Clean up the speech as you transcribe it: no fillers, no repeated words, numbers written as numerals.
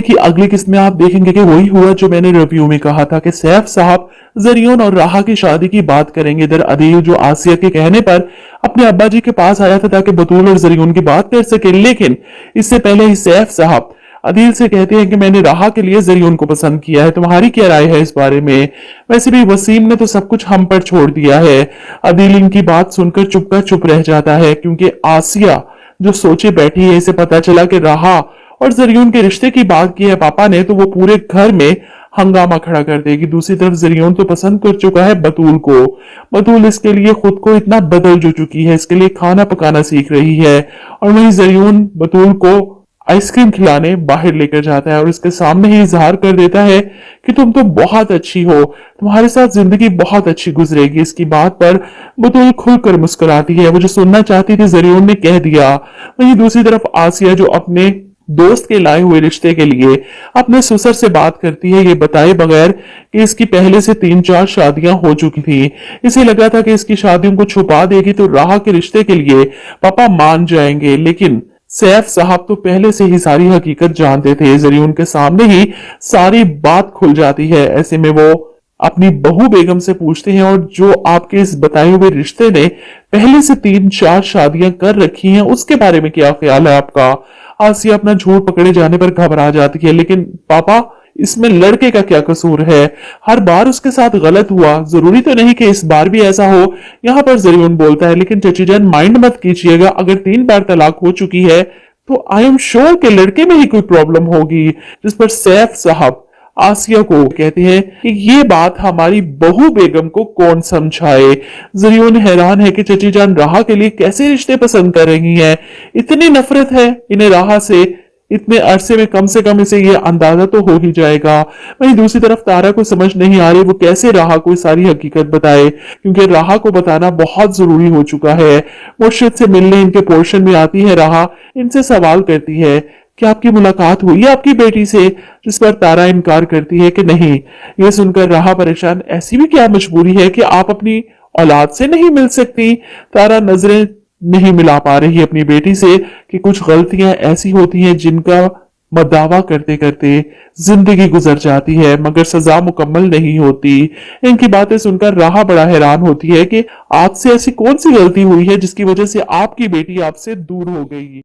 कि अगली किस्त में आप देखेंगे कि वही हुआ जो मैंने रिव्यू में कहा था कि सैफ साहब जरियोन और राहा की शादी की बात करेंगे। इधर अदील जो आसिया के कहने पर अपने अब्बा जी के पास आया था ताकि बतूल और जरियोन की बात कर सके, लेकिन इससे पहले ही सैफ साहब अदील से कहते हैं कि मैंने राहा के लिए जरियोन को पसंद किया है, तुम्हारी क्या राय है इस बारे में। वैसे भी वसीम ने तो सब कुछ हम पर छोड़ दिया है। अदील इनकी बात सुनकर चुप का चुप रह जाता है, क्योंकि आसिया जो सोचे बैठी है, इसे पता चला कि राहा और जरियोन के रिश्ते की बात की है पापा ने, तो वो पूरे घर में हंगामा खड़ा कर देगी। दूसरी तरफ जरियोन तो पसंद कर चुका है बतूल को। बतूल इसके लिए खुद को इतना बदल जो चुकी है, इसके लिए खाना पकाना सीख रही है। और वहीं जरियोन बतूल को आइसक्रीम खिलाने बाहर लेकर जाता है और इसके सामने ही इजहार कर देता है कि तुम तो बहुत अच्छी हो, तुम्हारे साथ जिंदगी बहुत अच्छी गुजरेगी। इसकी बात पर बतूल खुलकर मुस्कुराती है, वो जो सुनना चाहती थी जरियोन ने कह दिया। वहीं दूसरी तरफ आसिया जो अपने दोस्त के लाए हुए रिश्ते के लिए अपने ससुर से बात करती है, ये बताए बगैर कि इसकी पहले से 3-4 शादियां हो चुकी थी। इसे लगा था कि इसकी शादियों को छुपा देगी तो राह के रिश्ते के लिए पापा मान जाएंगे, लेकिन सैफ साहब तो पहले से ही सारी हकीकत जानते थे। जरियोन के सामने ही सारी बात खुल जाती है। ऐसे में वो अपनी बहू बेगम से पूछते हैं, और जो आपके इस बताए हुए रिश्ते ने पहले से 3-4 शादियां कर रखी हैं उसके बारे में क्या ख्याल है आपका। आसिया अपना झूठ पकड़े जाने पर घबरा जाती है, लेकिन पापा इसमें लड़के का क्या कसूर है, हर बार उसके साथ गलत हुआ, जरूरी तो नहीं कि इस बार भी ऐसा हो। यहाँ पर जरियोन बोलता है, लेकिन चची जान माइंड मत कीजिएगा, अगर 3 बार तलाक हो चुकी है तो आई एम श्योर के लड़के में ही कोई प्रॉब्लम होगी। जिस पर सैफ साहब आसिया को कहते हैं कि ये बात हमारी बहू बेगम को कौन समझाए। जरियोन हैरान है कि चची जान राहा के लिए कैसे रिश्ते पसंद कर रही हैं, इतनी नफरत है इन्हें राहा से, इतने अरसे में कम से कम इसे ये अंदाजा तो हो ही जाएगा। वहीं दूसरी तरफ तारा को समझ नहीं आ रही वो कैसे राहा को सारी हकीकत बताए, क्योंकि राहा को बताना बहुत जरूरी हो चुका है। मुर्शिद से मिलने इनके पोर्शन में आती है राहा, इनसे सवाल करती है कि आपकी मुलाकात हुई है आपकी बेटी से, जिस पर तारा इनकार करती है कि नहीं। ये सुनकर राहा परेशान, ऐसी भी क्या मजबूरी है कि आप अपनी औलाद से नहीं मिल सकती। तारा नजरें नहीं मिला पा रही अपनी बेटी से कि कुछ गलतियां ऐसी होती हैं जिनका मदावा करते करते जिंदगी गुजर जाती है मगर सजा मुकम्मल नहीं होती। इनकी बातें सुनकर राहा बड़ा हैरान होती है कि आपसे ऐसी कौन सी गलती हुई है जिसकी वजह से आपकी बेटी आपसे दूर हो गई।